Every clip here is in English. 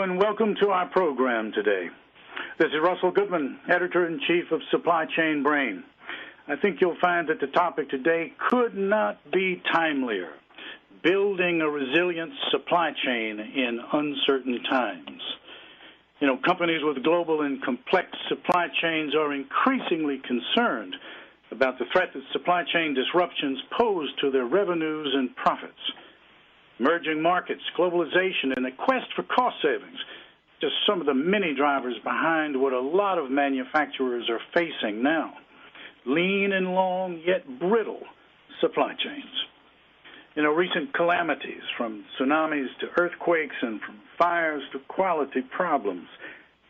and welcome to our program today. This is Russell Goodman, Editor-in-Chief of SupplyChainBrain. I think you'll find that the topic today could not be timelier: building a resilient supply chain in uncertain times. Companies with global and complex supply chains are increasingly concerned about the threat that supply chain disruptions pose to their revenues and profits. Emerging markets, globalization, and a quest for cost savings, just some of the many drivers behind what a lot of manufacturers are facing now. Lean and long, yet brittle supply chains. Recent calamities, from tsunamis to earthquakes and from fires to quality problems,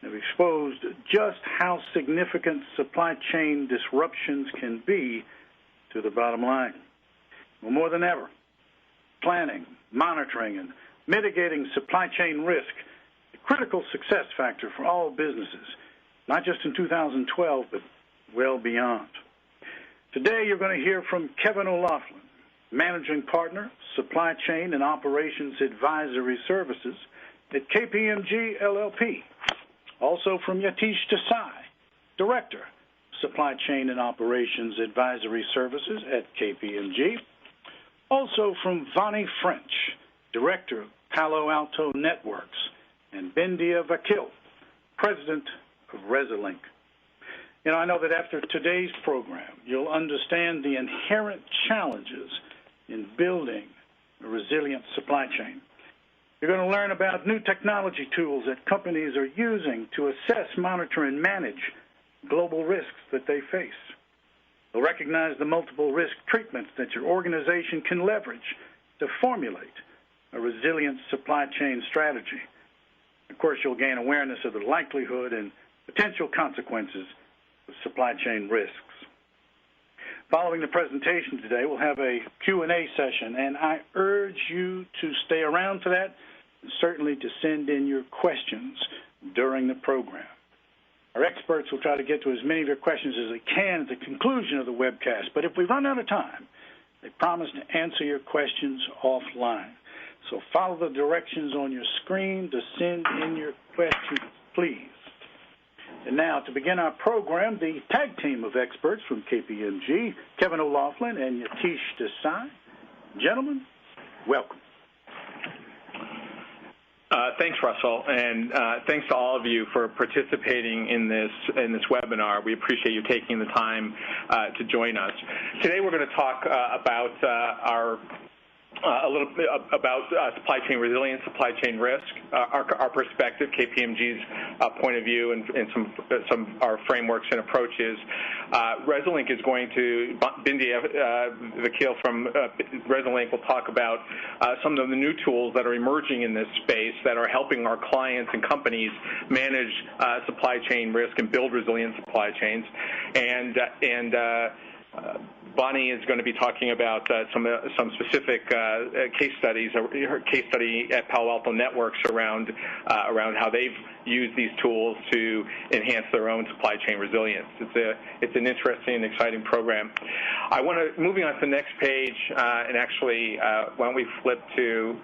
have exposed just how significant supply chain disruptions can be to the bottom line. Well, more than ever, planning, monitoring, and mitigating supply chain risk, a critical success factor for all businesses, not just in 2012, but well beyond. Today, you're going to hear from Kevin O'Loughlin, Managing Partner, Supply Chain and Operations Advisory Services at KPMG LLP. Also from Yatish Desai, Director, Supply Chain and Operations Advisory Services at KPMG. Also from Vani French, Director of Palo Alto Networks, and Bindia Vakil, President of Resilinc. I know that after today's program, you'll understand the inherent challenges in building a resilient supply chain. You're going to learn about new technology tools that companies are using to assess, monitor, and manage global risks that they face. You'll recognize the multiple risk treatments that your organization can leverage to formulate a resilient supply chain strategy. Of course, you'll gain awareness of the likelihood and potential consequences of supply chain risks. Following the presentation today, we'll have a Q&A session, and I urge you to stay around for that, and certainly to send in your questions during the program. Our experts will try to get to as many of your questions as they can at the conclusion of the webcast, but if we run out of time, they promise to answer your questions offline. So follow the directions on your screen to send in your questions, please. And now, to begin our program, the tag team of experts from KPMG, Kevin O'Loughlin and Yatish Desai. Gentlemen, welcome. Thanks, Russell, and thanks to all of you for participating in this webinar. We appreciate you taking the time to join us. Today, we're going to talk about a little bit about supply chain resilience, supply chain risk, our perspective, KPMG's point of view, and some our frameworks and approaches. Resilinc is going to, Bindia Vakil from Resilinc will talk about some of the new tools that are emerging in this space that are helping our clients and companies manage supply chain risk and build resilient supply chains. And Bonnie is going to be talking about some specific case studies. Her case study at Palo Alto Networks around how they've used these tools to enhance their own supply chain resilience. It's an interesting and exciting program. I want to moving on to the next page, and actually, why don't we flip to.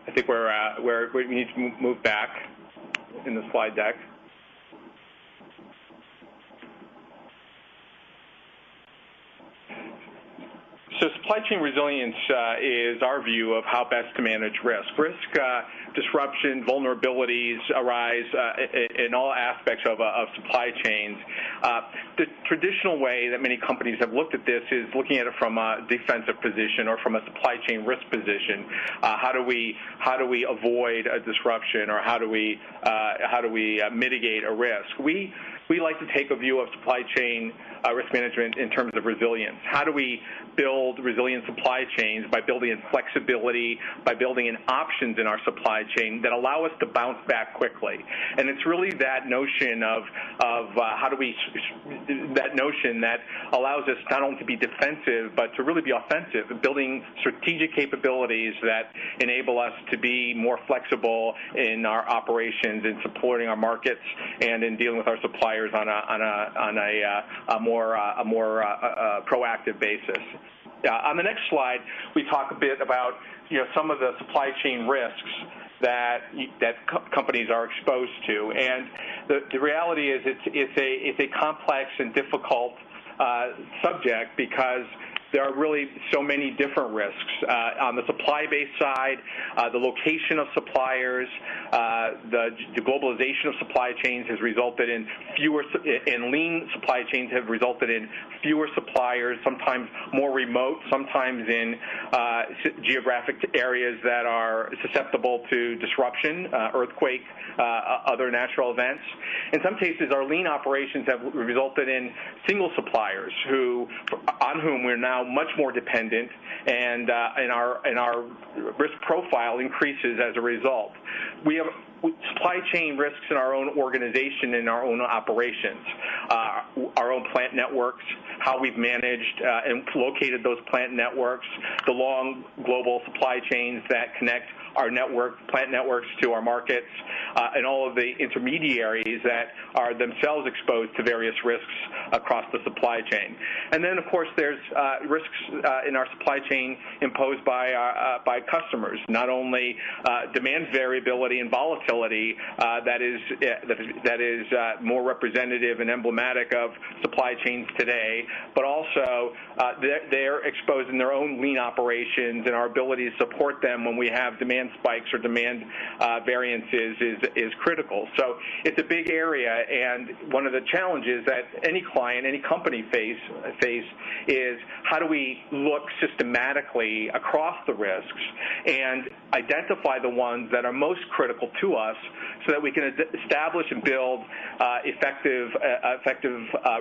I think where we need to move back in the slide deck. So supply chain resilience is our view of how best to manage risk. Risk, disruption, vulnerabilities arise in all aspects of supply chains. The traditional way that many companies have looked at this is looking at it from a defensive position or from a supply chain risk position. How do we avoid a disruption, or how do we mitigate a risk? We we like to take a view of supply chain risk management in terms of resilience. How do we build resilient supply chains? By building in flexibility, by building in options in our supply chain that allow us to bounce back quickly. And it's really that notion of that notion that allows us not only to be defensive, but to really be offensive, building strategic capabilities that enable us to be more flexible in our operations, in supporting our markets, and in dealing with our suppliers on a more proactive basis. On the next slide, we talk a bit about some of the supply chain risks that companies are exposed to, and the reality is it's a complex and difficult subject because there are really so many different risks. On the supply-based side, the location of suppliers, the globalization of supply chains has resulted in and lean supply chains have resulted in fewer suppliers, sometimes more remote, sometimes in geographic areas that are susceptible to disruption, earthquake, other natural events. In some cases, our lean operations have resulted in single suppliers on whom we're now much more dependent, and our risk profile increases as a result. We have supply chain risks in our own organization, in our own operations, our own plant networks, how we've managed and located those plant networks, the long global supply chains that connect our plant networks to our markets, and all of the intermediaries that are themselves exposed to various risks across the supply chain. And then, of course, there's risks in our supply chain imposed by customers, not only demand variability and volatility that is more representative and emblematic of supply chains today, but also they're exposed in their own lean operations, and our ability to support them when we have demand spikes or demand variances is critical. So it's a big area, and one of the challenges that any client, any company face is how do we look systematically across the risks and identify the ones that are most critical to us so that we can establish and build effective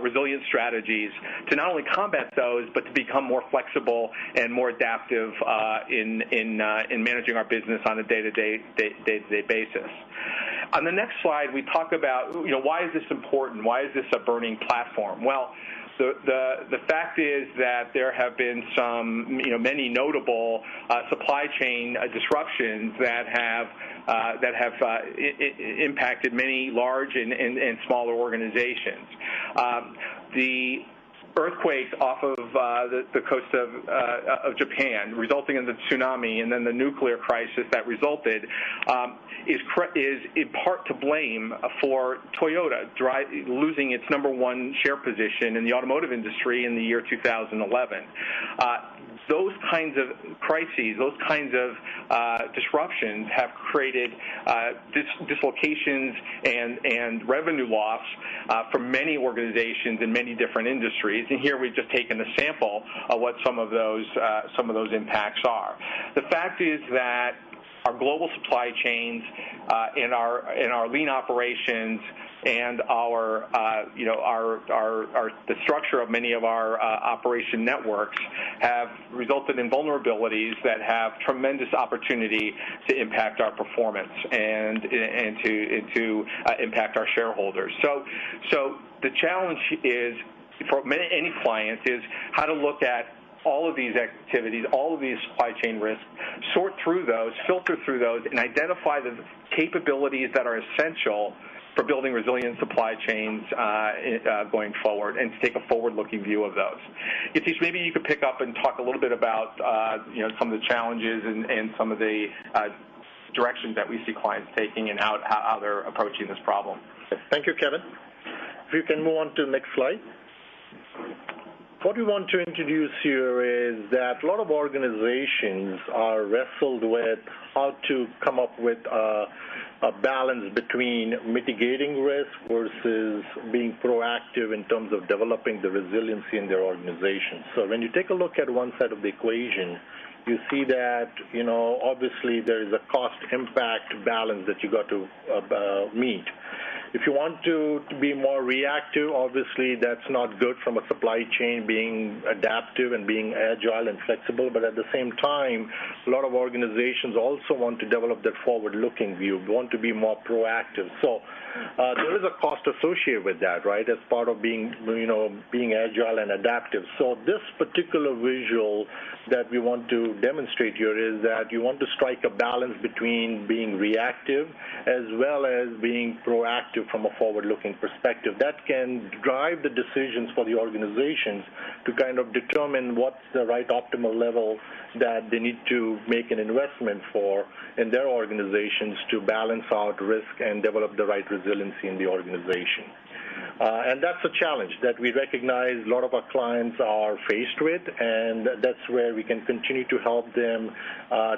resilient strategies to not only combat those, but to become more flexible and more adaptive in managing our business on a day-to-day basis. On the next slide, we talk about why is this important? Why is this a burning platform? Well, the fact is that there have been many notable supply chain disruptions that have impacted many large and smaller organizations. The earthquake off of the coast of Japan, resulting in the tsunami and then the nuclear crisis that resulted, is in part to blame for Toyota losing its #1 share position in the automotive industry in the year 2011. Those kinds of crises, those kinds of disruptions have created dislocations and revenue loss for many organizations in many different industries. And here we've just taken a sample of what some of those impacts are. The fact is that our global supply chains and our lean operations and the structure of many of our operation networks have resulted in vulnerabilities that have tremendous opportunity to impact our performance and to impact our shareholders. So the challenge is for any client is how to look at all of these activities, all of these supply chain risks, sort through those, filter through those, and identify the capabilities that are essential for building resilient supply chains going forward, and to take a forward-looking view of those. Yatish, maybe you could pick up and talk a little bit about some of the challenges and some of the directions that we see clients taking and how they're approaching this problem. Thank you, Kevin. If you can move on to the next slide. What we want to introduce here is that a lot of organizations are wrestled with how to come up with a balance between mitigating risk versus being proactive in terms of developing the resiliency in their organization. So when you take a look at one side of the equation, you see that, obviously there is a cost-impact balance that you got to meet. If you want to be more reactive, obviously that's not good from a supply chain being adaptive and being agile and flexible, but at the same time, a lot of organizations also want to develop that forward-looking view, want to be more proactive. So there is a cost associated with that, right, as part of being agile and adaptive. So this particular visual that we want to demonstrate here is that you want to strike a balance between being reactive as well as being proactive from a forward-looking perspective. That can drive the decisions for the organizations to kind of determine what's the right optimal level that they need to make an investment for in their organizations to balance out risk and develop the right resiliency in the organization. And that's a challenge that we recognize a lot of our clients are faced with, and that's where we can continue to help them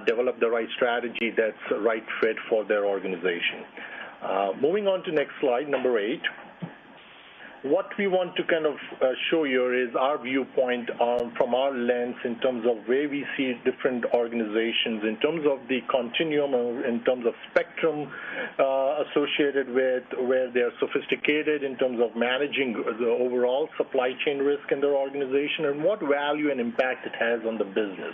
develop the right strategy that's the right fit for their organization. Moving on to next slide, number 8. What we want to kind of show here is our viewpoint from our lens in terms of where we see different organizations, in terms of the continuum, in terms of spectrum associated with where they're sophisticated in terms of managing the overall supply chain risk in their organization and what value and impact it has on the business.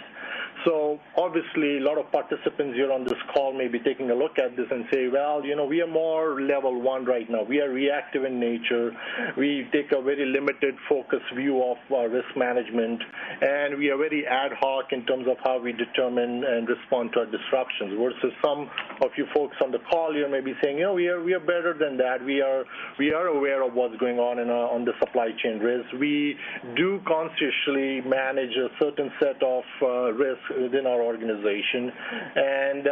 So obviously a lot of participants here on this call may be taking a look at this and say, well, we are more level 1 right now. We are reactive in nature. We take a very limited focus view of risk management, and we are very ad hoc in terms of how we determine and respond to our disruptions, versus some of you folks on the call here may be saying, we are better than that. We are aware of what's going on the supply chain risk. We do consciously manage a certain set of risks within our organization, and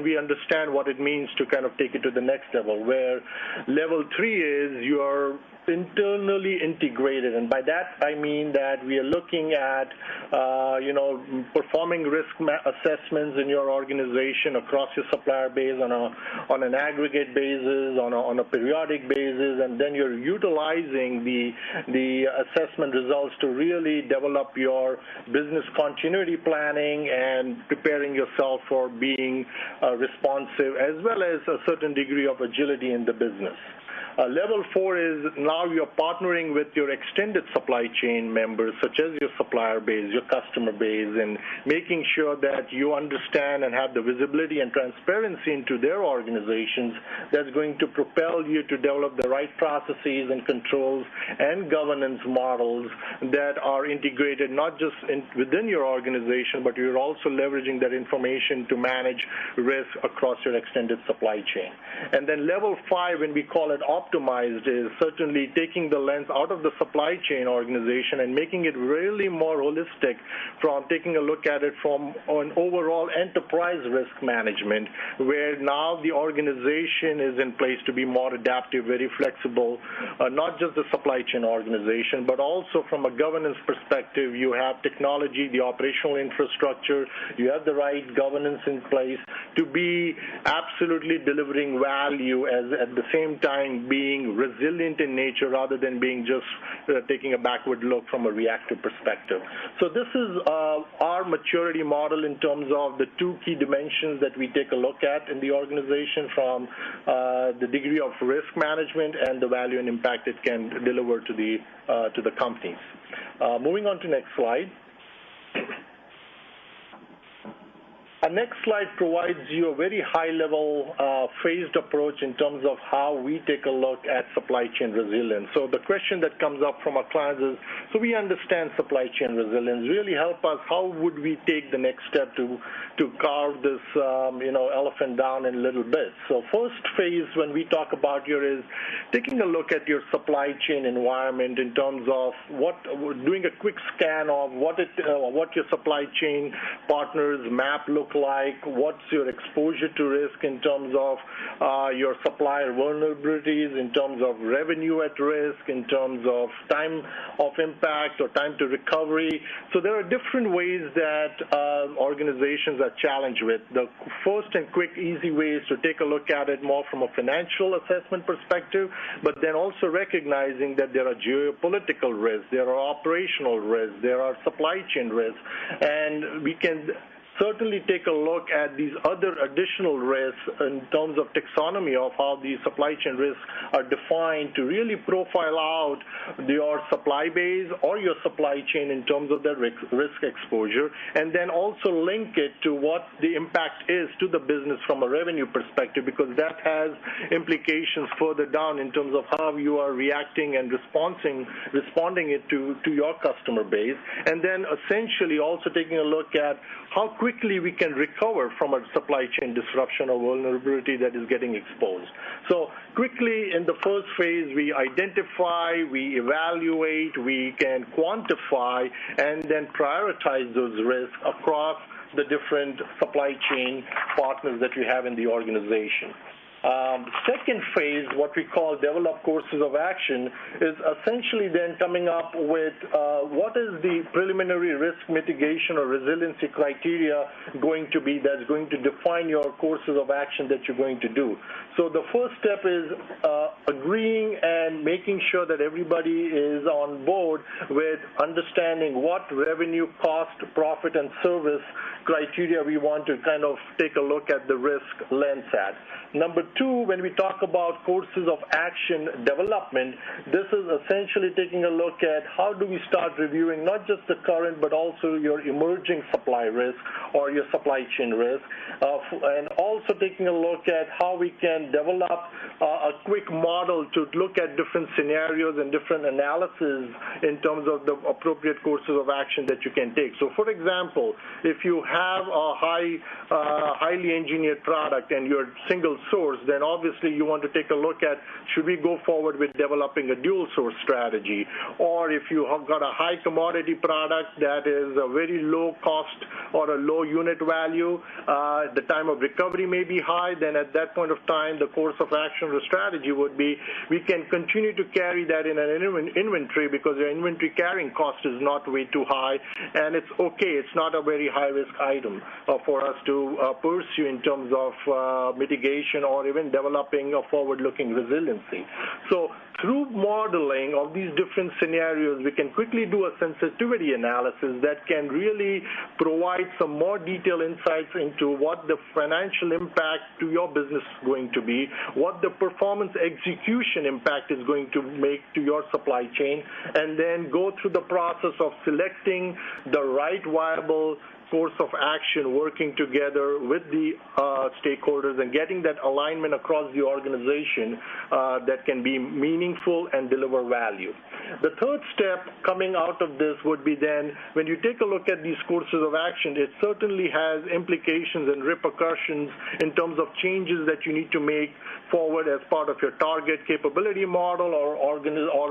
we understand what it means to kind of take it to the next level, where level 3 is you're internally integrated, and by that I mean that we are looking at performing risk assessments in your organization across your supplier base on an aggregate basis, on a periodic basis, and then you're utilizing the assessment results to really develop your business continuity planning and preparing yourself for being responsive, as well as a certain degree of agility in the business. Level 4 is now you're partnering with your extended supply chain members, such as your supplier base, your customer base, and making sure that you understand and have the visibility and transparency into their organizations that's going to propel you to develop the right processes and controls and governance models that are integrated not just within your organization, but you're also leveraging that information to manage risk across your extended supply chain. And then level 5, when we call it optimized, is certainly taking the lens out of the supply chain organization and making it really more holistic, from taking a look at it from an overall enterprise risk management, where now the organization is in place to be more adaptive, very flexible, not just the supply chain organization, but also from a governance perspective. You have technology, the operational infrastructure, you have the right governance in place to be absolutely delivering value, as at the same time being resilient in nature rather than being just taking a backward look from a reactive perspective. So this is our maturity model in terms of the 2 key dimensions that we take a look at in the organization, from the degree of risk management and the value and impact it can deliver to the companies. Moving on to next slide. Our next slide provides you a very high-level phased approach in terms of how we take a look at supply chain resilience. So the question that comes up from our clients is, so we understand supply chain resilience, really help us, how would we take the next step to carve this elephant down in little bits? So first phase when we talk about here is taking a look at your supply chain environment in terms of doing a quick scan of what your supply chain partners map look like, what's your exposure to risk in terms of your supplier vulnerabilities, in terms of revenue at risk, in terms of time of impact or time to recovery. So there are different ways that organizations are challenged with. The first and quick, easy way is to take a look at it more from a financial assessment perspective, but then also recognizing that there are geopolitical risks, there are operational risks, there are supply chain risks, and we can certainly take a look at these other additional risks in terms of taxonomy of how these supply chain risks are defined to really profile out your supply base or your supply chain in terms of the risk exposure, and then also link it to what the impact is to the business from a revenue perspective, because that has implications further down in terms of how you are reacting and responding it to your customer base, and then essentially also taking a look at how quickly we can recover from a supply chain disruption or vulnerability that is getting exposed. So quickly in the first phase, we identify, we evaluate, we can quantify, and then prioritize those risks across the different supply chain partners that you have in the organization. Second phase, what we call develop courses of action, is essentially then coming up with what is the preliminary risk mitigation or resiliency criteria going to be that's going to define your courses of action that you're going to do. So the first step is agreeing and making sure that everybody is on board with understanding what revenue, cost, profit, and service criteria we want to kind of take a look at the risk lens at. Number two, when we talk about courses of action development, this is essentially taking a look at how do we start reviewing not just the current but also your emerging supply risk or your supply chain risk, and also taking a look at how we can develop a quick model to look at different scenarios and different analyses in terms of the appropriate courses of action that you can take. So, for example, if you have a highly engineered product and you're single source, then obviously you want to take a look at should we go forward with developing a dual source strategy, or if you have got a high commodity product that is a very low cost or a low unit value, the time of recovery may be high, then at that point of time the course of action or strategy would be we can continue to carry that in an inventory because your inventory carrying cost is not way too high, and it's okay, it's not a very high risk item for us to pursue in terms of mitigation or even developing a forward-looking resiliency. So through modeling of these different scenarios, we can quickly do a sensitivity analysis that can really provide some more detailed insights into what the financial impact to your business is going to be, what the performance execution impact is going to make to your supply chain, and then go through the process of selecting the right viable course of action, working together with the stakeholders and getting that alignment across the organization that can be meaningful and deliver value. The third step coming out of this would be then when you take a look at these courses of action, it certainly has implications and repercussions in terms of changes that you need to make forward as part of your target capability model or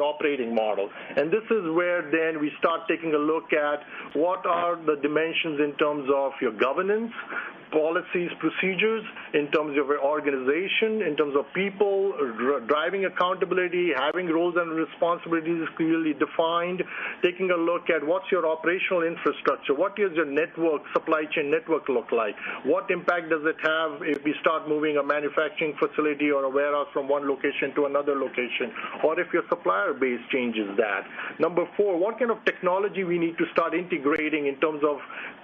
operating model. And this is where then we start taking a look at what are the dimensions in terms of your governance, policies, procedures, in terms of your organization, in terms of people, driving accountability, having roles and responsibilities clearly defined, taking a look at what's your operational infrastructure, what does your network, supply chain network look like, what impact does it have if we start moving a manufacturing facility or a warehouse from one location to another location, or if your supplier base changes that. Number four, what kind of technology we need to start integrating in terms of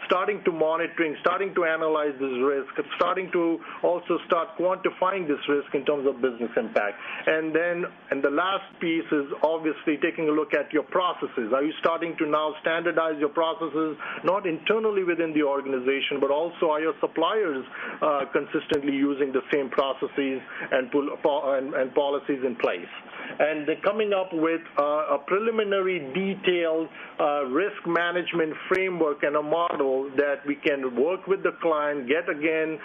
starting to monitoring, starting to analyze this risk, starting to also start quantifying this risk in terms of business impact. And the last piece is obviously taking a look at your processes. Are you starting to now standardize your processes, not internally within the organization, but also are your suppliers consistently using the same processes and policies in place? And they're coming up with a preliminary detailed risk management framework and a model that we can work with the client, get again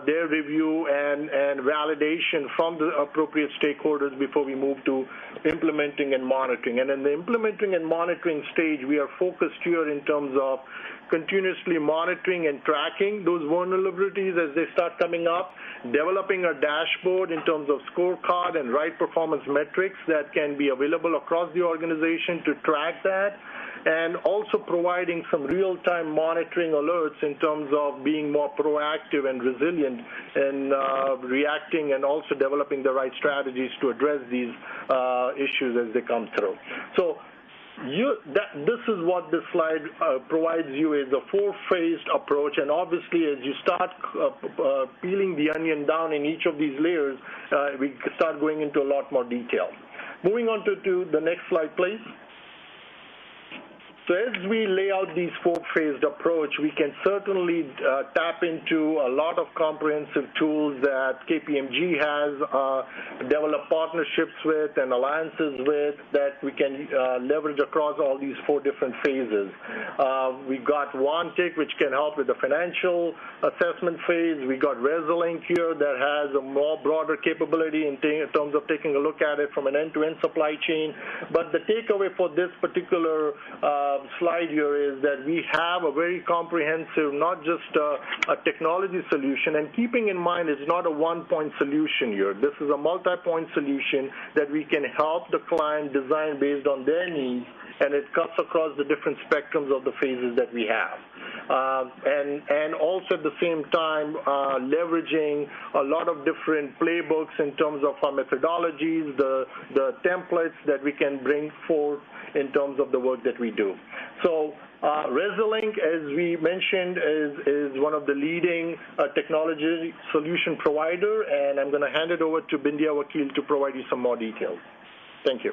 their review and validation from the appropriate stakeholders before we move to implementing and monitoring. And in the implementing and monitoring stage, we are focused here in terms of continuously monitoring and tracking those vulnerabilities as they start coming up, developing a dashboard in terms of scorecard and right performance metrics that can be available across the organization to track that, and also providing some real-time monitoring alerts in terms of being more proactive and resilient in reacting and also developing the right strategies to address these issues as they come through. So This is what this slide provides you, is a four-phased approach, and obviously as you start peeling the onion down in each of these layers, we start going into a lot more detail. Moving on to the next slide, please. So as we lay out these four-phased approach, we can certainly tap into a lot of comprehensive tools that KPMG has developed partnerships with and alliances with that we can leverage across all these four different phases. We've got Vantic, which can help with the financial assessment phase. We got Resilinc here that has a more broader capability in terms of taking a look at it from an end-to-end supply chain. But the takeaway for this particular slide here is that we have a very comprehensive, not just a technology solution, and keeping in mind it's not a one-point solution here. This is a multi-point solution that we can help the client design based on their needs, and it cuts across the different spectrums of the phases that we have. And also at the same time leveraging a lot of different playbooks in terms of our methodologies, the templates that we can bring forth in terms of the work that we do. So Resilinc, as we mentioned, is one of the leading technology solution provider, and I'm going to hand it over to Bindia Vakil to provide you some more details. Thank you.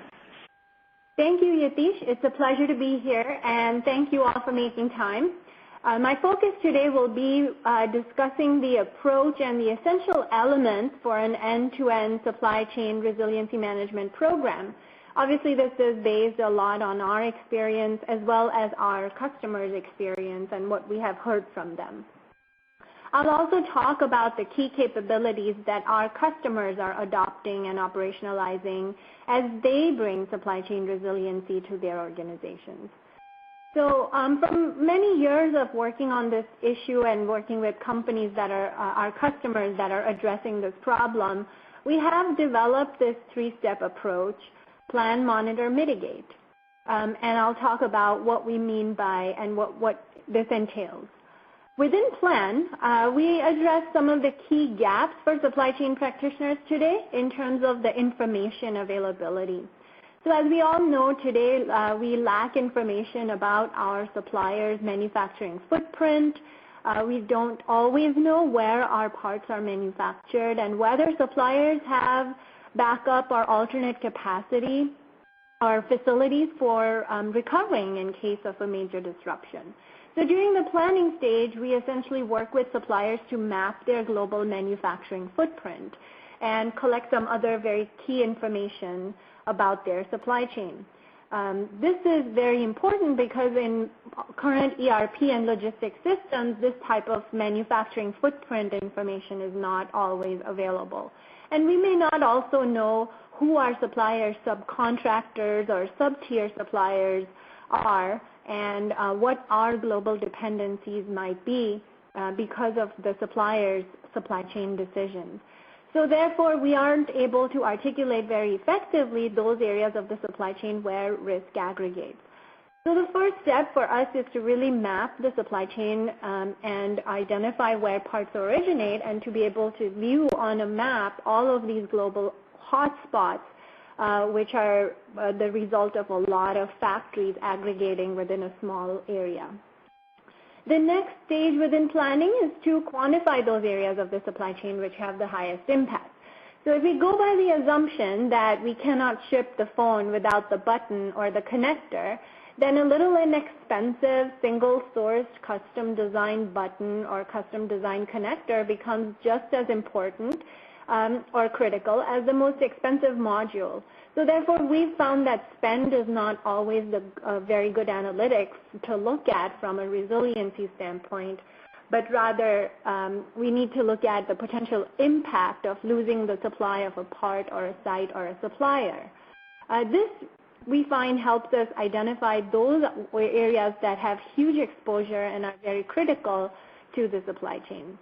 Thank you, Yatish. It's a pleasure to be here, and thank you all for making time. My focus today will be discussing the approach and the essential elements for an end-to-end supply chain resiliency management program. Obviously, this is based a lot on our experience as well as our customers' experience and what we have heard from them. I'll also talk about the key capabilities that our customers are adopting and operationalizing as they bring supply chain resiliency to their organizations. So from many years of working on this issue and working with companies that are our customers that are addressing this problem, we have developed this three-step approach: plan, monitor, mitigate. And I'll talk about what we mean by and what this entails. Within plan, we address some of the key gaps for supply chain practitioners today in terms of the information availability. So as we all know today, we lack information about our suppliers' manufacturing footprint. We don't always know where our parts are manufactured and whether suppliers have backup or alternate capacity or facilities for recovering in case of a major disruption. So during the planning stage, we essentially work with suppliers to map their global manufacturing footprint and collect some other very key information about their supply chain. This is very important because in current ERP and logistics systems, this type of manufacturing footprint information is not always available. And we may not also know who our suppliers, subcontractors, or sub-tier suppliers are and what our global dependencies might be because of the supplier's supply chain decisions. So therefore, we aren't able to articulate very effectively those areas of the supply chain where risk aggregates. So the first step for us is to really map the supply chain and identify where parts originate, and to be able to view on a map all of these global hotspots, which are the result of a lot of factories aggregating within a small area. The next stage within planning is to quantify those areas of the supply chain which have the highest impact. So if we go by the assumption that we cannot ship the phone without the button or the connector, then a little inexpensive, single-sourced, custom-designed button or custom-designed connector becomes just as important or critical as the most expensive module. So therefore, we've found that spend is not always the very good analytics to look at from a resiliency standpoint, but rather we need to look at the potential impact of losing the supply of a part or a site or a supplier. This, we find, helps us identify those areas that have huge exposure and are very critical to the supply chain.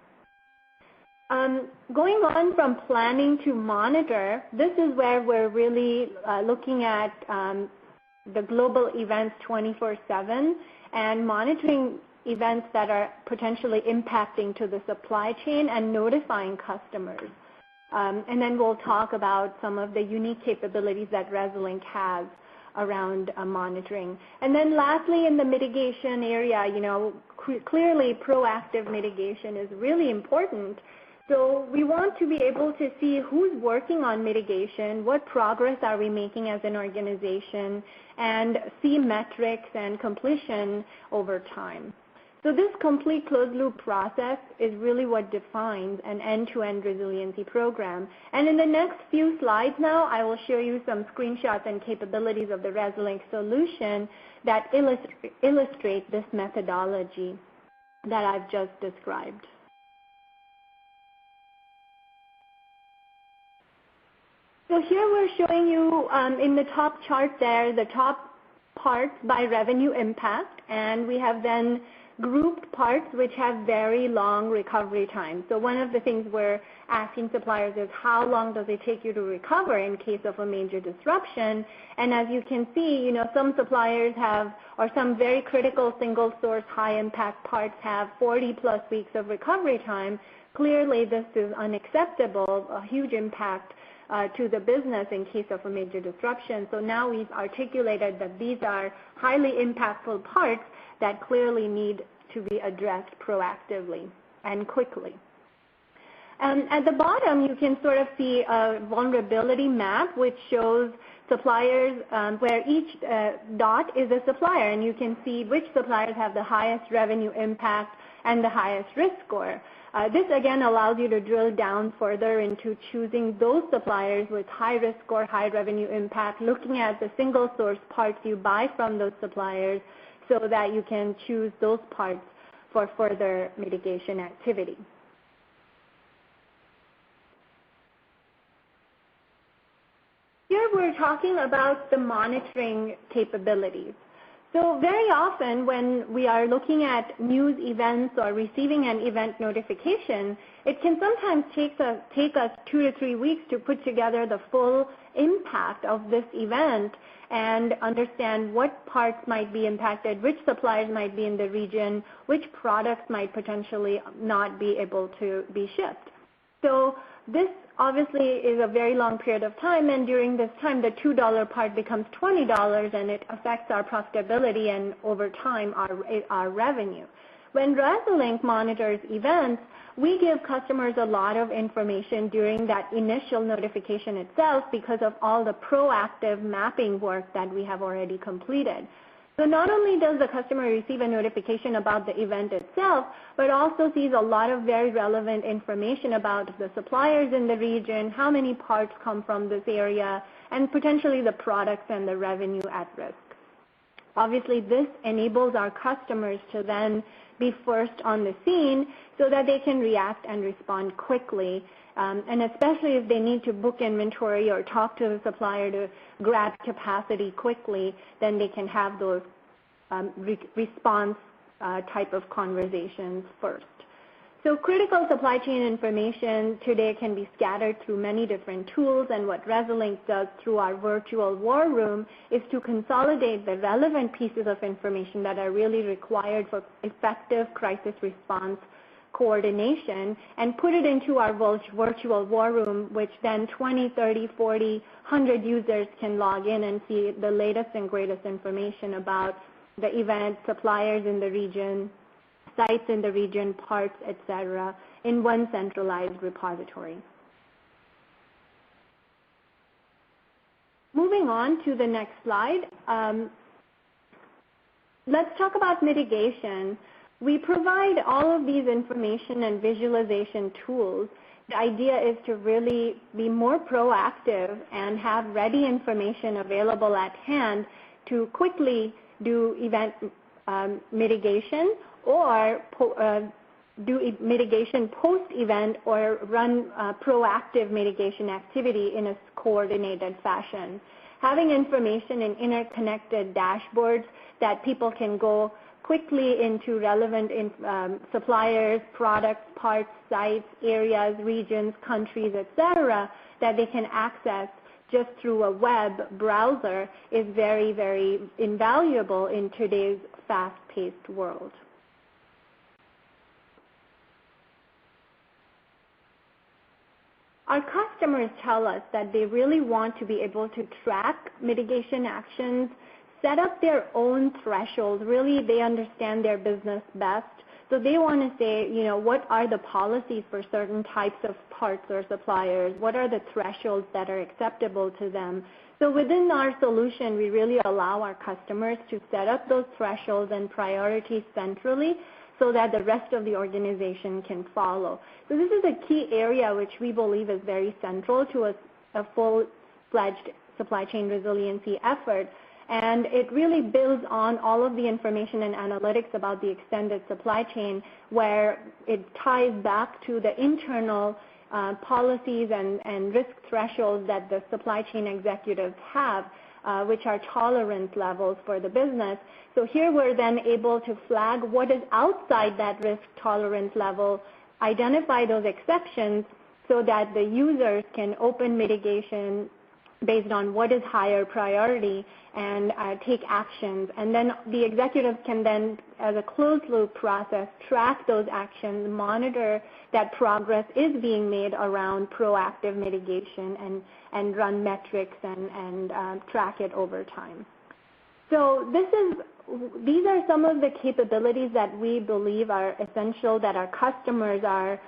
Going on from planning to monitor, this is where we're really looking at the global events 24/7 and monitoring events that are potentially impacting to the supply chain and notifying customers. And then we'll talk about some of the unique capabilities that Resilinc has around monitoring. And then lastly, in the mitigation area, clearly proactive mitigation is really important. So we want to be able to see who's working on mitigation, what progress are we making as an organization, and see metrics and completion over time. So this complete closed-loop process is really what defines an end-to-end resiliency program. And in the next few slides now, I will show you some screenshots and capabilities of the Resilinc solution that illustrate this methodology that I've just described. So here we're showing you in the top chart there, the top parts by revenue impact, and we have then grouped parts which have very long recovery time. So one of the things we're asking suppliers is how long does it take you to recover in case of a major disruption? And as you can see, some suppliers have, or some very critical single source high impact parts have 40+ weeks of recovery time. Clearly this is unacceptable, a huge impact to the business in case of a major disruption. So now we've articulated that these are highly impactful parts that clearly need to be addressed proactively and quickly. At the bottom, you can sort of see a vulnerability map which shows suppliers where each dot is a supplier, and you can see which suppliers have the highest revenue impact and the highest risk score. This again allows you to drill down further into choosing those suppliers with high risk score, high revenue impact, looking at the single source parts you buy from those suppliers so that you can choose those parts for further mitigation activity. Here we're talking about the monitoring capabilities. So very often when we are looking at news events or receiving an event notification, it can sometimes take us 2 to 3 weeks to put together the full impact of this event and understand what parts might be impacted, which suppliers might be in the region, which products might potentially not be able to be shipped. So this obviously is a very long period of time, and during this time the $2 part becomes $20 and it affects our profitability and over time our revenue. When Resilinc monitors events, we give customers a lot of information during that initial notification itself because of all the proactive mapping work that we have already completed. So not only does the customer receive a notification about the event itself, but also sees a lot of very relevant information about the suppliers in the region, how many parts come from this area, and potentially the products and the revenue at risk. Obviously, this enables our customers to then be first on the scene so that they can react and respond quickly. And especially if they need to book inventory or talk to the supplier to grab capacity quickly, then they can have those response type of conversations first. So critical supply chain information today can be scattered through many different tools, and what Resilinc does through our virtual war room is to consolidate the relevant pieces of information that are really required for effective crisis response coordination and put it into our virtual war room, which then 20, 30, 40, 100 users can log in and see the latest and greatest information about the event, suppliers in the region, sites in the region, parts, etc., in one centralized repository. Moving on to the next slide, let's talk about mitigation. We provide all of these information and visualization tools. The idea is to really be more proactive and have ready information available at hand to quickly do event mitigation or do mitigation post-event or run proactive mitigation activity in a coordinated fashion. Having information in interconnected dashboards that people can go quickly into relevant suppliers, products, parts, sites, areas, regions, countries, etc., that they can access just through a web browser is very, very invaluable in today's fast-paced world. our customers tell us that they really want to be able to track mitigation actions, set up their own thresholds. Really, they understand their business best. So they want to say, what are the policies for certain types of parts or suppliers? What are the thresholds that are acceptable to them? So within our solution, we really allow our customers to set up those thresholds and priorities centrally so that the rest of the organization can follow. So this is a key area which we believe is very central to a full-fledged supply chain resiliency effort. And it really builds on all of the information and analytics about the extended supply chain, where it ties back to the internal policies and risk thresholds that the supply chain executives have, which are tolerance levels for the business. So here we're then able to flag what is outside that risk tolerance level, identify those exceptions so that the users can open mitigation based on what is higher priority and take actions. And then the executives can then, as a closed-loop process, track those actions, monitor that progress is being made around proactive mitigation and run metrics and track it over time. So these are some of the capabilities that we believe are essential that our customers are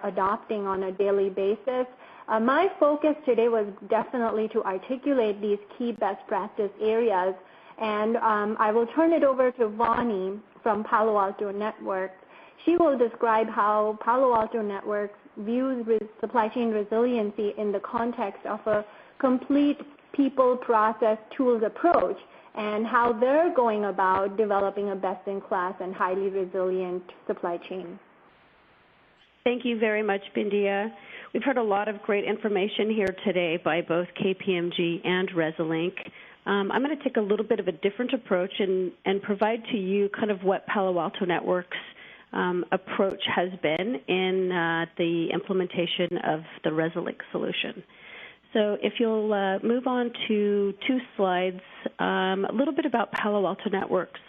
adopting on a daily basis. My focus today was definitely to articulate these key best practice areas, and I will turn it over to Vani from Palo Alto Networks. She will describe how Palo Alto Networks views supply chain resiliency in the context of a complete people, process, tools approach, and how they're going about developing a best-in-class and highly resilient supply chain. Thank you very much, Bindia. We've heard a lot of great information here today by both KPMG and Resilinc. I'm going to take a little bit of a different approach and provide to you kind of what Palo Alto Networks' approach has been in the implementation of the Resilinc solution. So if you'll move on to 2 slides, a little bit about Palo Alto Networks.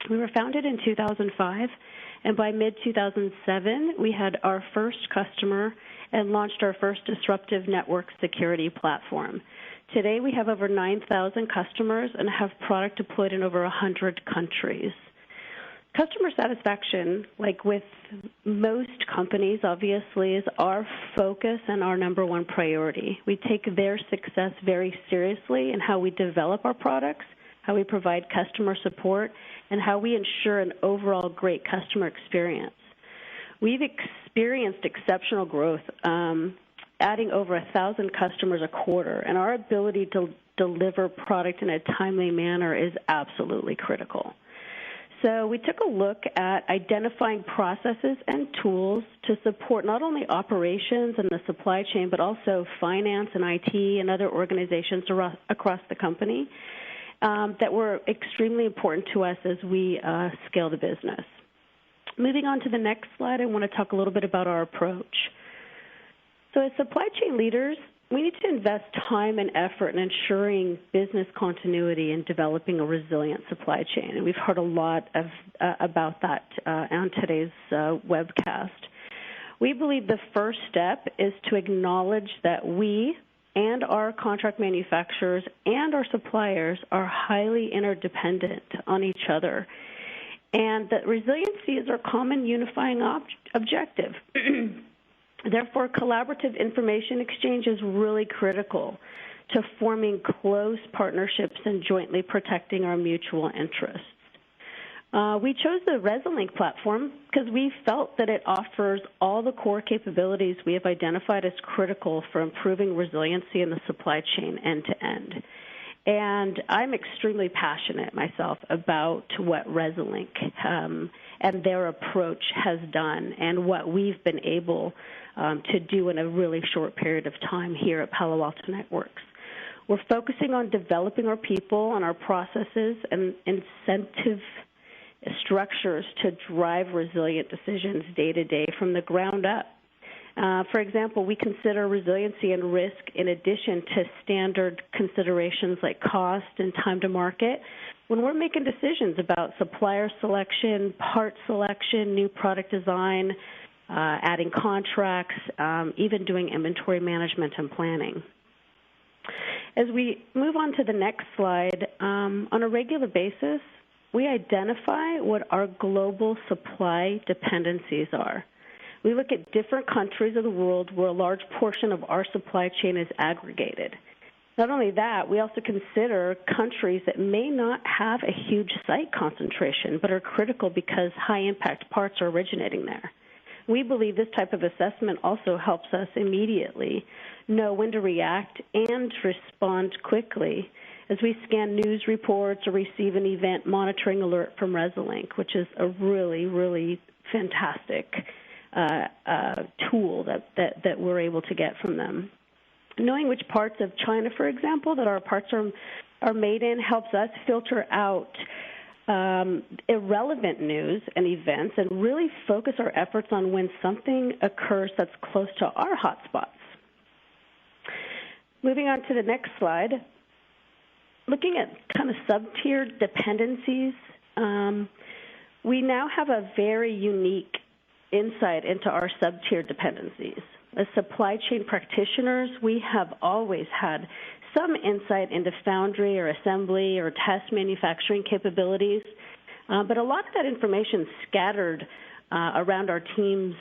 We were founded in 2005, and by mid-2007, we had our first customer and launched our first disruptive network security platform. Today, we have over 9,000 customers and have product deployed in over 100 countries. Customer satisfaction, like with most companies, obviously, is our focus and our #1 priority. We take their success very seriously in how we develop our products, how we provide customer support, and how we ensure an overall great customer experience. We've experienced exceptional growth, adding over 1,000 customers a quarter, and our ability to deliver product in a timely manner is absolutely critical. So we took a look at identifying processes and tools to support not only operations and the supply chain, but also finance and IT and other organizations across the company that were extremely important to us as we scale the business. Moving on to the next slide, I want to talk a little bit about our approach. So as supply chain leaders, we need to invest time and effort in ensuring business continuity and developing a resilient supply chain. And we've heard a lot about that on today's webcast. We believe the first step is to acknowledge that we and our contract manufacturers and our suppliers are highly interdependent on each other, and that resiliency is our common unifying objective. Therefore, collaborative information exchange is really critical to forming close partnerships and jointly protecting our mutual interests. We chose the Resilinc platform because we felt that it offers all the core capabilities we have identified as critical for improving resiliency in the supply chain end-to-end. And I'm extremely passionate myself about what Resilinc and their approach has done and what we've been able to do in a really short period of time here at Palo Alto Networks. We're focusing on developing our people and our processes and incentive structures to drive resilient decisions day to day from the ground up. For example, we consider resiliency and risk in addition to standard considerations like cost and time to market when we're making decisions about supplier selection, part selection, new product design, adding contracts, even doing inventory management and planning. As we move on to the next slide, on a regular basis, we identify what our global supply dependencies are. We look at different countries of the world where a large portion of our supply chain is aggregated. Not only that, we also consider countries that may not have a huge site concentration but are critical because high-impact parts are originating there. We believe this type of assessment also helps us immediately know when to react and respond quickly as we scan news reports or receive an event monitoring alert from Resilinc, which is a really, really fantastic tool that we're able to get from them. Knowing which parts of China, for example, that our parts are made in helps us filter out irrelevant news and events and really focus our efforts on when something occurs that's close to our hotspots. Moving on to the next slide, looking at kind of sub-tier dependencies, we now have a very unique insight into our sub-tier dependencies. As supply chain practitioners, we have always had some insight into foundry or assembly or test manufacturing capabilities, but a lot of that information is scattered around our teams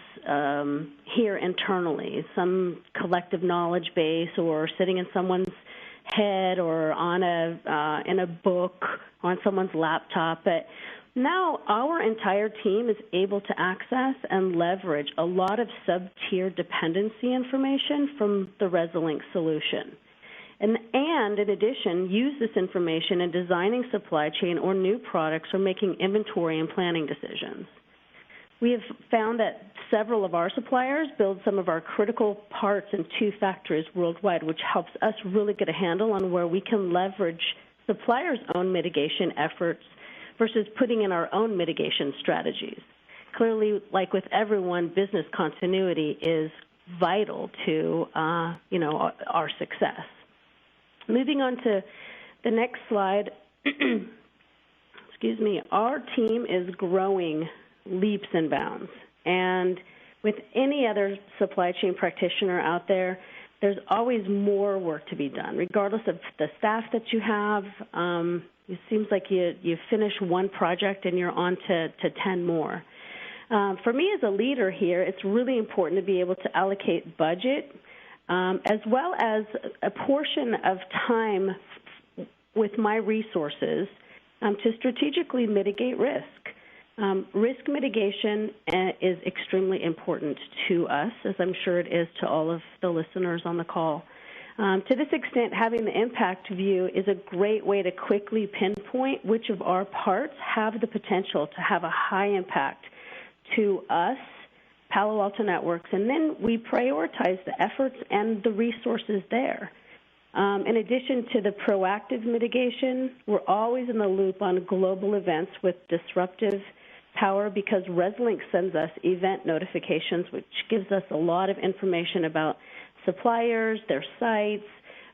here internally, some collective knowledge base or sitting in someone's head or on in a book, on someone's laptop. But now our entire team is able to access and leverage a lot of sub-tier dependency information from the Resilinc solution. And in addition, use this information in designing supply chain or new products or making inventory and planning decisions. We have found that several of our suppliers build some of our critical parts in 2 factories worldwide, which helps us really get a handle on where we can leverage suppliers' own mitigation efforts versus putting in our own mitigation strategies. Clearly, like with everyone, business continuity is vital to our success. Moving on to the next slide, excuse me, our team is growing leaps and bounds. And with any other supply chain practitioner out there, there's always more work to be done. Regardless of the staff that you have, it seems like you finish one project and you're on to 10 more. For me as a leader here, it's really important to be able to allocate budget as well as a portion of time with my resources to strategically mitigate risk. Risk mitigation is extremely important to us, as I'm sure it is to all of the listeners on the call. To this extent, having the impact view is a great way to quickly pinpoint which of our parts have the potential to have a high impact to us, Palo Alto Networks, and then we prioritize the efforts and the resources there. In addition to the proactive mitigation, we're always in the loop on global events with disruptive power because Resilinc sends us event notifications, which gives us a lot of information about suppliers, their sites,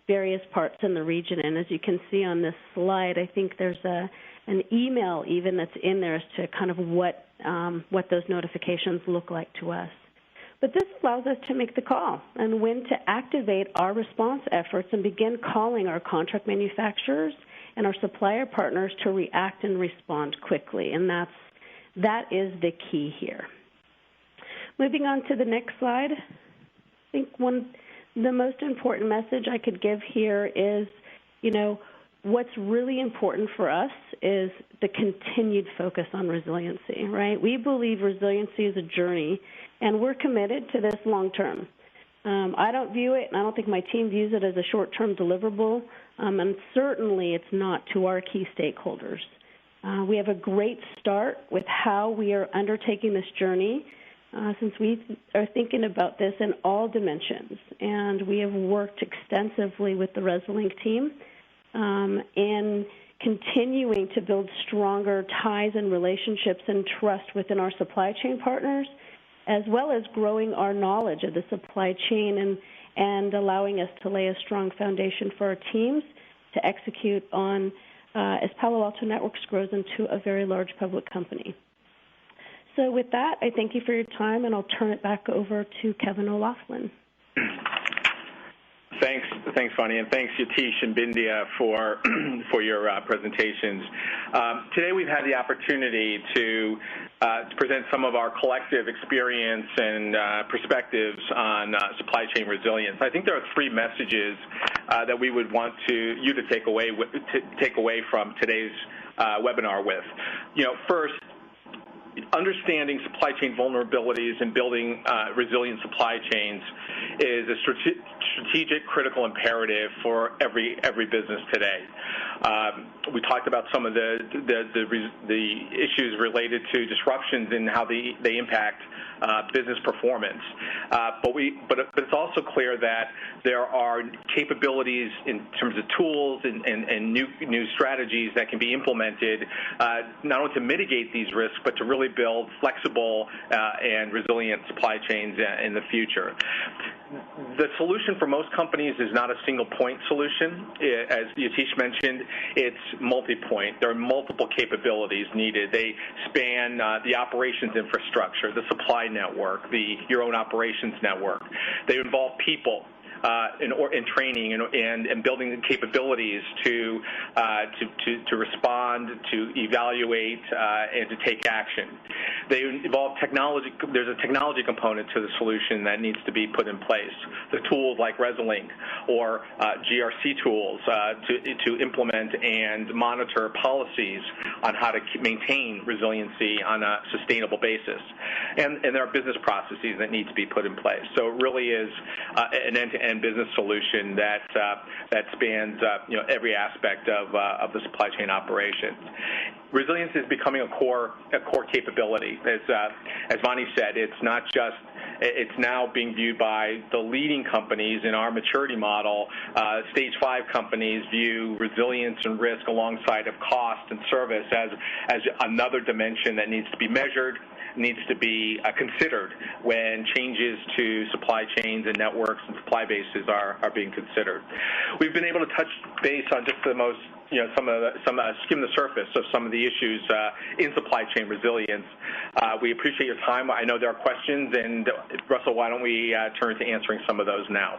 various parts in the region. And as you can see on this slide, I think there's an email even that's in there as to kind of what those notifications look like to us. But this allows us to make the call and when to activate our response efforts and begin calling our contract manufacturers and our supplier partners to react and respond quickly. And that is the key here. Moving on to the next slide, I think the most important message I could give here is, what's really important for us is the continued focus on resiliency, right? We believe resiliency is a journey, and we're committed to this long term. I don't view it, and I don't think my team views it as a short-term deliverable, and certainly it's not to our key stakeholders. We have a great start with how we are undertaking this journey since we are thinking about this in all dimensions, and we have worked extensively with the Resilinc team in continuing to build stronger ties and relationships and trust within our supply chain partners, as well as growing our knowledge of the supply chain and allowing us to lay a strong foundation for our teams to execute on as Palo Alto Networks grows into a very large public company. So with that, I thank you for your time, and I'll turn it back over to Kevin O'Loughlin. Thanks, Fanny, and thanks, Yatish and Bindia, for your presentations. Today we've had the opportunity to present some of our collective experience and perspectives on supply chain resilience. I think there are three messages that we would want you to take away from today's webinar with. First, understanding supply chain vulnerabilities and building resilient supply chains is a strategic, critical imperative for every business today. We talked about some of the issues related to disruptions and how they impact business performance. But it's also clear that there are capabilities in terms of tools and new strategies that can be implemented not only to mitigate these risks, but to really build flexible and resilient supply chains in the future. The solution for most companies is not a single point solution. As Yatish mentioned, it's multi-point. There are multiple capabilities needed. They span the operations infrastructure, the supply network, your own operations network. They involve people. In training and building the capabilities to respond, to evaluate, and to take action. They involve technology. There's a technology component to the solution that needs to be put in place. The tools like Resilinc or GRC tools to implement and monitor policies on how to maintain resiliency on a sustainable basis. And there are business processes that need to be put in place. So it really is an end-to-end business solution that spans every aspect of the supply chain operations. Resilience is becoming a core capability. As Vani said, it's now being viewed by the leading companies in our maturity model. Stage 5 companies view resilience and risk alongside of cost and service as another dimension that needs to be measured, needs to be considered when changes to supply chains and networks and supply bases are being considered. We've been able to touch base on just the most, skim the surface of some of the issues in supply chain resilience. We appreciate your time. I know there are questions, and Russell, why don't we turn to answering some of those now?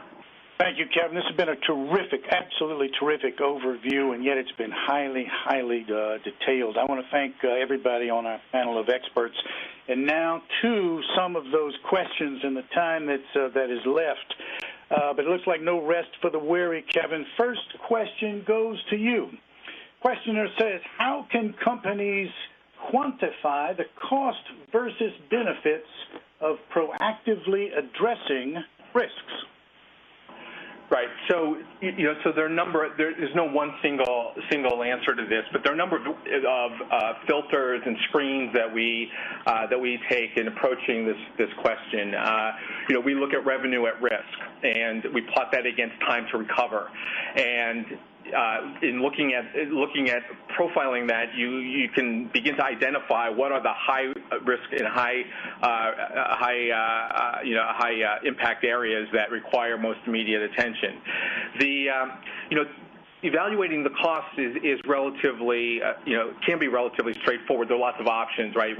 Thank you, Kevin. This has been a terrific, absolutely terrific overview, and yet it's been highly, highly detailed. I want to thank everybody on our panel of experts. And now to some of those questions in the time that is left. But it looks like no rest for the weary, Kevin. First question goes to you. Questioner says, how can companies quantify the cost versus benefits of proactively addressing risks? Right. So, so there are a number. There is no one single answer to this, but there are a number of filters and screens that we take in approaching this question. We look at revenue at risk, and we plot that against time to recover. And in looking at profiling that, you can begin to identify what are the high risk and high impact areas that require most immediate attention. Evaluating the cost is relatively, can be relatively straightforward. There are lots of options, right?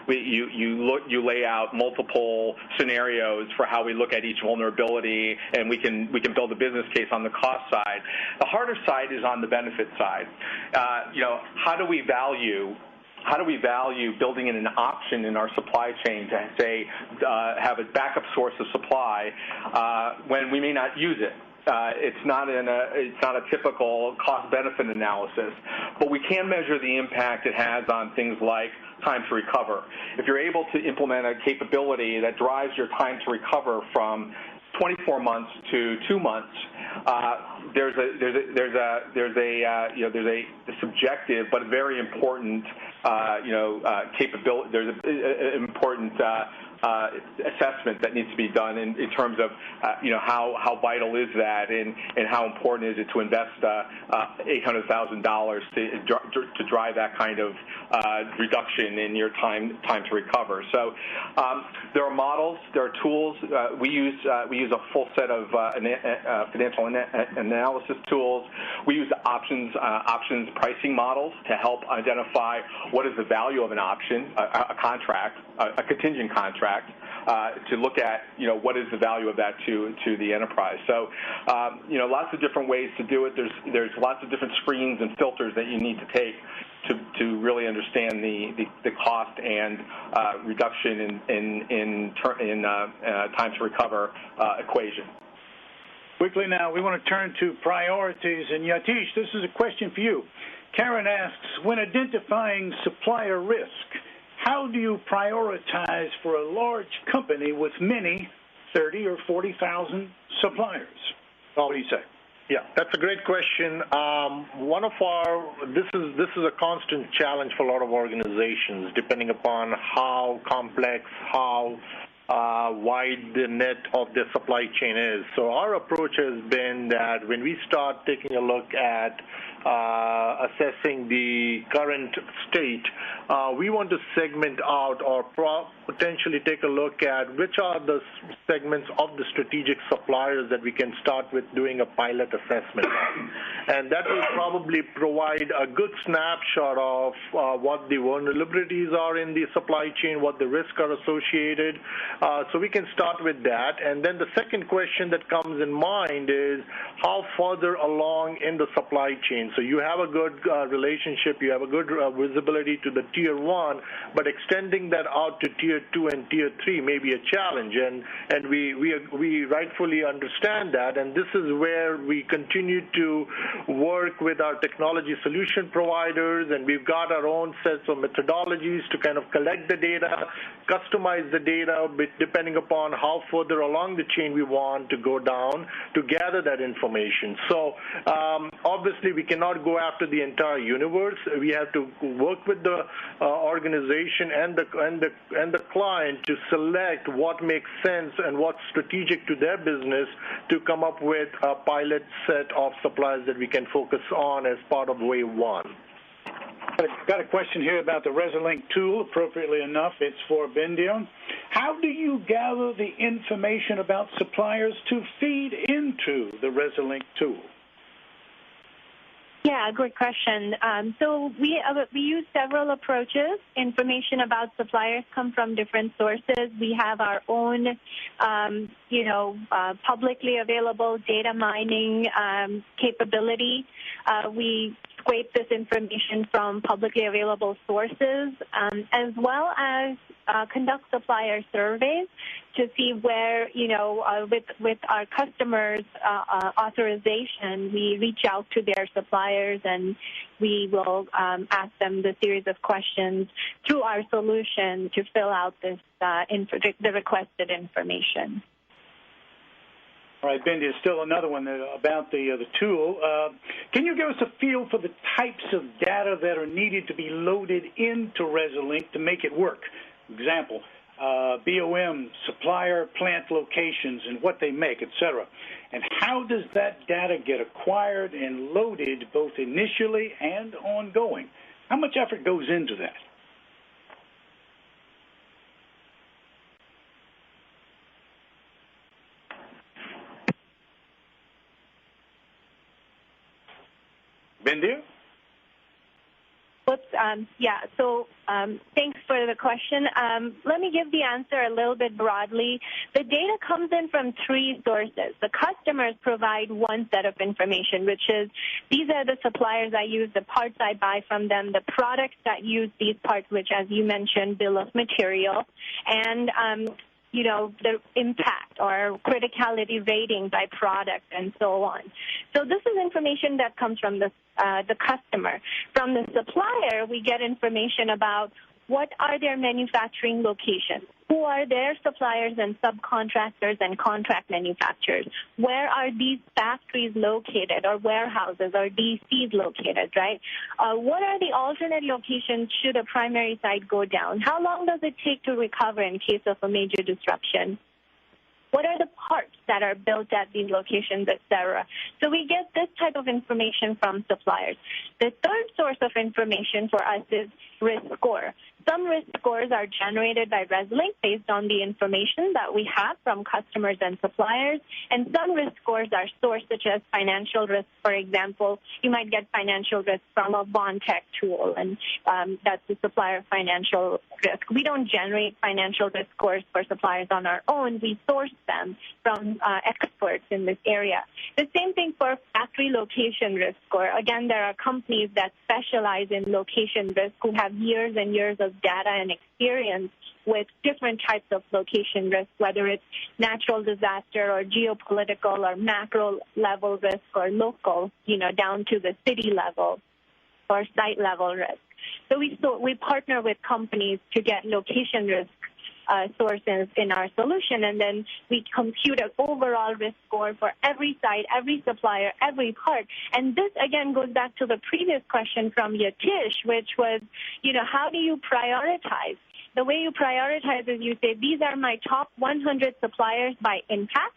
You lay out multiple scenarios for how we look at each vulnerability, and we can build a business case on the cost side. The harder side is on the benefit side. How do we value building in an option in our supply chain to say have a backup source of supply when we may not use it? It's not a typical cost-benefit analysis, but we can measure the impact it has on things like time to recover. If you're able to implement a capability that drives your time to recover from 24 months to 2 months, there's a subjective but very important capability. There's an important assessment that needs to be done in terms of how vital is that and how important is it to invest $800,000 to drive that kind of reduction in your time to recover. So there are models, there are tools. We use a full set of financial analysis tools. We use options pricing models to help identify what is the value of an option, a contract, a contingent contract to look at, what is the value of that to the enterprise. So, lots of different ways to do it. There's lots of different screens and filters that you need to take to really understand the cost and reduction in time to recover equation. Quickly now, we want to turn to priorities. And Yatish, this is a question for you. Karen asks, when identifying supplier risk, how do you prioritize for a large company with many 30 or 40,000 suppliers? What do you say? Yeah, that's a great question. This is a constant challenge for a lot of organizations, depending upon how complex, how wide the net of their supply chain is. So our approach has been that when we start taking a look at assessing the current state, we want to segment out or potentially take a look at which are the segments of the strategic suppliers that we can start with doing a pilot assessment on. And that will probably provide a good snapshot of what the vulnerabilities are in the supply chain, what the risks are associated. So we can start with that. And then the second question that comes in mind is how further along in the supply chain. So you have a good relationship, you have a good visibility to the Tier 1, but extending that out to Tier 2 and Tier 3 may be a challenge, and we rightfully understand that, and this is where we continue to work with our technology solution providers, and we've got our own sets of methodologies to kind of collect the data, customize the data depending upon how further along the chain we want to go down to gather that information. So obviously we cannot go after the entire universe. We have to work with the organization and the client to select what makes sense and what's strategic to their business to come up with a pilot set of suppliers that we can focus on as part of wave one. Got a question here about the Resilinc tool, appropriately enough. It's for Bindya. How do you gather the information about suppliers to feed into the Resilinc tool? Yeah, good question. So we use several approaches. Information about suppliers come from different sources. We have our own, publicly available data mining capability. We scrape this information from publicly available sources, as well as conduct supplier surveys to see where, with our customers' authorization, we reach out to their suppliers and we will ask them the series of questions through our solution to fill out this the requested information. All right, Bindya, still another one about the tool. Can you give us a feel for the types of data that are needed to be loaded into Resilinc to make it work? Example, BOM, supplier, plant locations, and what they make, et cetera. And how does that data get acquired and loaded both initially and ongoing? How much effort goes into that? Bindya? Thanks for the question. Let me give the answer a little bit broadly. The data comes in from three sources. The customers provide one set of information, which is these are the suppliers I use, the parts I buy from them, the products that use these parts, which, as you mentioned, bill of material, and the impact or criticality rating by product and so on. So this is information that comes from the customer. From the supplier, we get information about what are their manufacturing locations, who are their suppliers and subcontractors and contract manufacturers, where are these factories located or warehouses or DCs located, right? What are the alternate locations should a primary site go down? How long does it take to recover in case of a major disruption? What are the parts that are built at these locations, et cetera? So we get this type of information from suppliers. The third source of information for us is risk score. Some risk scores are generated by Resilinc based on the information that we have from customers and suppliers, and some risk scores are sourced, such as financial risk. For example, you might get financial risk from a bond tech tool, and that's the supplier financial risk. We don't generate financial risk scores for suppliers on our own. We source them from experts in this area. The same thing for factory location risk score. Again, there are companies that specialize in location risk who have years and years of data and experience with different types of location risk, whether it's natural disaster or geopolitical or macro level risk or local, down to the city level or site level risk. So we partner with companies to get location risk sources in our solution, and then we compute an overall risk score for every site, every supplier, every part. And this, again, goes back to the previous question from Yatish, which was, how do you prioritize? The way you prioritize is you say, these are my top 100 suppliers by impact,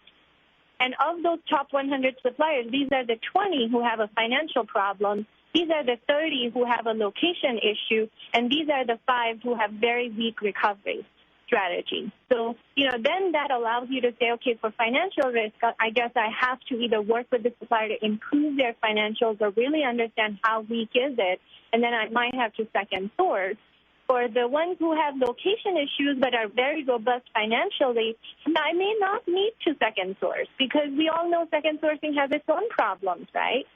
and of those top 100 suppliers, these are the 20 who have a financial problem, these are the 30 who have a location issue, and these are the 5 who have very weak recovery strategy. So, then that allows you to say, okay, for financial risk, I guess I have to either work with the supplier to improve their financials or really understand how weak is it, and then I might have to second source. For the ones who have location issues but are very robust financially, I may not need to second source because we all know second sourcing has its own problems, right?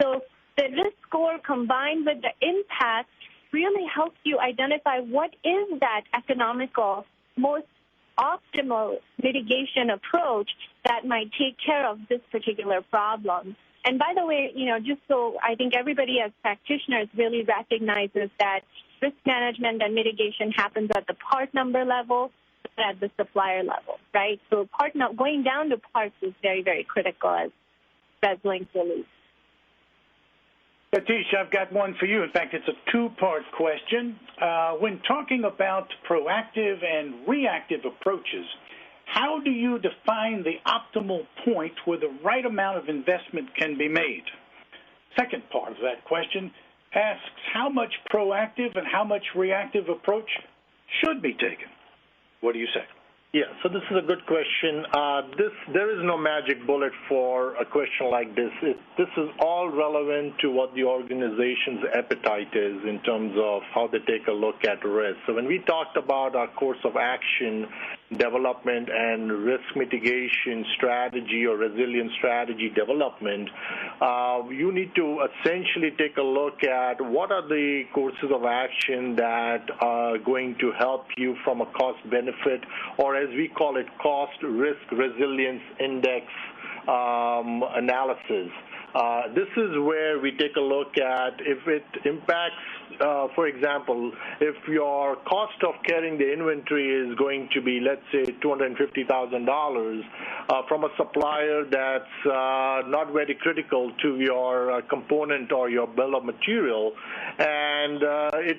So the risk score combined with the impact really helps you identify what is that economical, most optimal mitigation approach that might take care of this particular problem. And by the way, just so I think everybody as practitioners really recognizes that risk management and mitigation happens at the part number level, not at the supplier level, right? So going down to parts is very, very critical as Resilinc release. Yatish, I've got one for you. In fact, it's a two-part question. When talking about proactive and reactive approaches, how do you define the optimal point where the right amount of investment can be made? Second part of that question asks how much proactive and how much reactive approach should be taken. What do you say? Yeah, so this is a good question. There is no magic bullet for a question like this. This is all relevant to what the organization's appetite is in terms of how they take a look at risk. So when we talked about our course of action development and risk mitigation strategy or resilience strategy development, you need to essentially take a look at what are the courses of action that are going to help you from a cost-benefit, or as we call it, cost-risk resilience index analysis. This is where we take a look at if it impacts, for example, if your cost of carrying the inventory is going to be, let's say, $250,000 from a supplier that's not very critical to your component or your bill of material, and it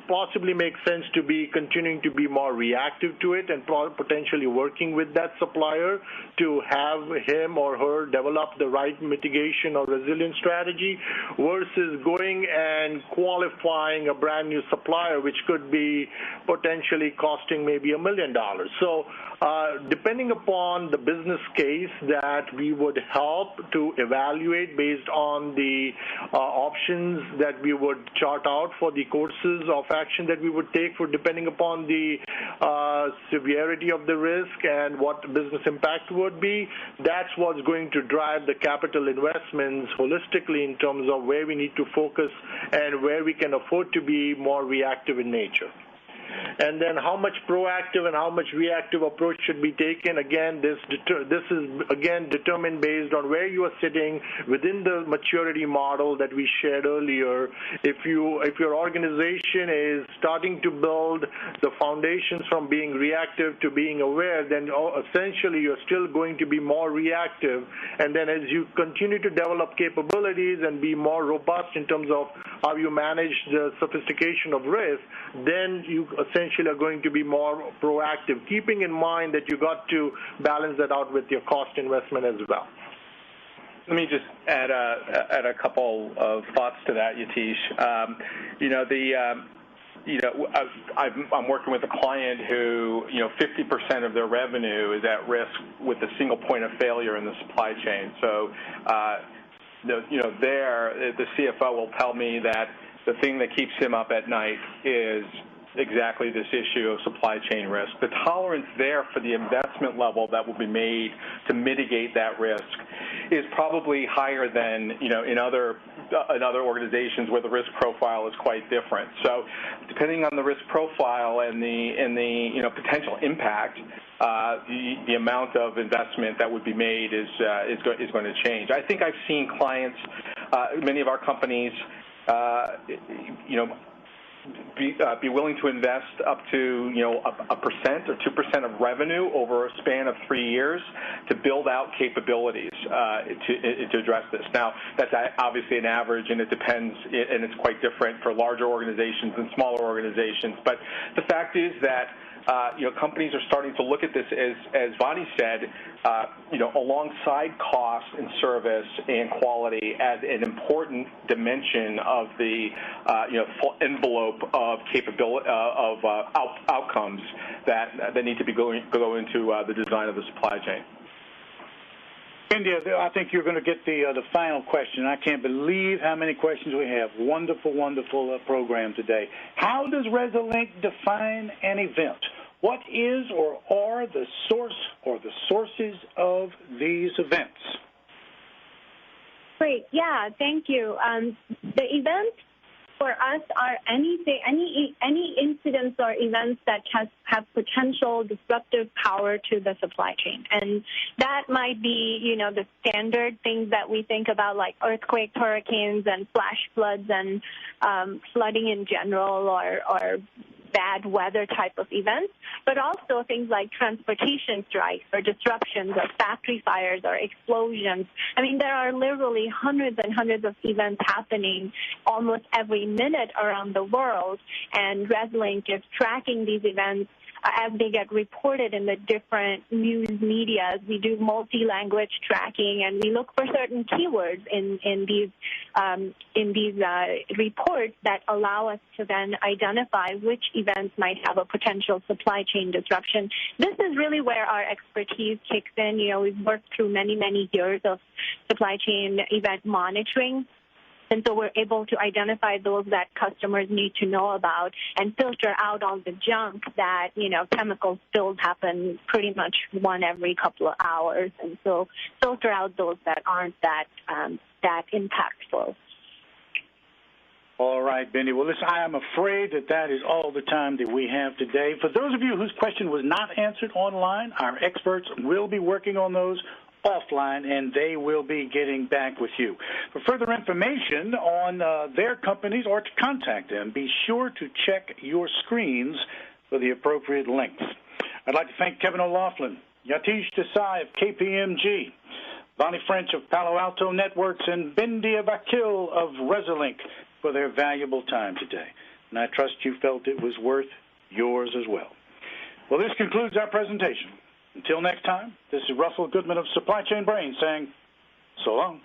possibly makes sense to be continuing to be more reactive to it and potentially working with that supplier to have him or her develop the right mitigation or resilience strategy versus going and qualifying a brand new supplier, which could be potentially costing maybe $1 million. So depending upon the business case that we would help to evaluate based on the options that we would chart out for the courses of action that we would take for depending upon the severity of the risk and what business impact would be, that's what's going to drive the capital investments holistically in terms of where we need to focus and where we can afford to be more reactive in nature. And then how much proactive and how much reactive approach should be taken, again, this is, again, determined based on where you are sitting within the maturity model that we shared earlier. If your organization is starting to build the foundations from being reactive to being aware, then essentially you're still going to be more reactive. And then as you continue to develop capabilities and be more robust in terms of how you manage the sophistication of risk, then you essentially are going to be more proactive, keeping in mind that you got to balance that out with your cost investment as well. Let me just add a couple of thoughts to that, Yatish. I'm working with a client who, 50% of their revenue is at risk with a single point of failure in the supply chain. So, the CFO will tell me that the thing that keeps him up at night is exactly this issue of supply chain risk. The tolerance there for the investment level that will be made to mitigate that risk is probably higher than in other organizations where the risk profile is quite different. So, depending on the risk profile and the potential impact, the amount of investment that would be made is going to change. I think I've seen clients, many of our companies, be willing to invest up to 1% or 2% of revenue over a span of 3 years to build out capabilities to address this. Now, that's obviously an average, and it depends, and it's quite different for larger organizations and smaller organizations. But the fact is that companies are starting to look at this, as Vani said, alongside cost and service and quality as an important dimension of the full envelope of capability of outcomes that need to be go into the design of the supply chain. India, I think you're going to get the final question. I can't believe how many questions we have. Wonderful, wonderful program today. How does Resilinc define an event? What is or are the source or the sources of these events? Great. Yeah, thank you. The events for us are any incidents or events that have potential disruptive power to the supply chain. And that might be, the standard things that we think about, like earthquakes, hurricanes, and flash floods and flooding in general, or bad weather type of events, but also things like transportation strikes or disruptions or factory fires or explosions. I mean, there are literally hundreds and hundreds of events happening almost every minute around the world, and Resilinc is tracking these events as they get reported in the different news medias. We do multi-language tracking, and we look for certain keywords in these reports that allow us to then identify which events might have a potential supply chain disruption. This is really where our expertise kicks in. We've worked through many, many years of supply chain event monitoring. And so we're able to identify those that customers need to know about and filter out all the junk that, chemical spills happen pretty much one every couple of hours. And so filter out those that aren't that impactful. All right, Benny. Well, listen, I am afraid that is all the time that we have today. For those of you whose question was not answered online, our experts will be working on those offline, and they will be getting back with you. For further information on their companies or to contact them, be sure to check your screens for the appropriate links. I'd like to thank Kevin O'Loughlin, Yatish Desai of KPMG, Vani French of Palo Alto Networks, and Bindia Vakil of Resilinc for their valuable time today. And I trust you felt it was worth yours as well. Well, this concludes our presentation. Until next time, this is Russell Goodman of SupplyChainBrain saying so long.